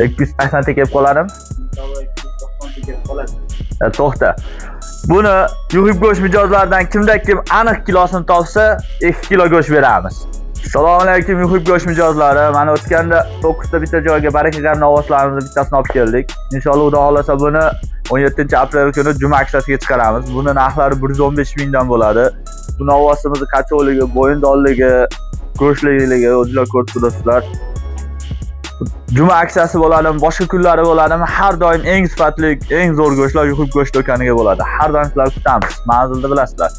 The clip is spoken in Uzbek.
280 ta kelib qoladim. Inshaalloh 290 ta kelib qoladi. To'xta. Buni yuhib go'sht mijozlaridan kim aniq kilosini topsa 2 kilo go'sht beramiz. Assalomu alaykum yuhib go'sht mijozlari. Mana o'tganda 9 ta bitta joyga baraka qarnavoslarimizni bittasini olib keldik. Inshaalloh Xudo xolasa buni 17-aprel kuni juma aksiyasiga chiqaramiz. Buni narxlari 115 mingdan bo'ladi. Bu novvosimizni qachonligi, bo'yindonligi, go'shtlikligi o'zingizlar ko'rib turibsizlar. Juma aksiyasi bo'ladimi, boshqa kunlari bo'ladimi, har doim eng sifatli, eng zo'r go'shtlar yuhib go'sht do'koniga bo'ladi. Har doim sizlarni kutamiz. Manzilni bilasizlar.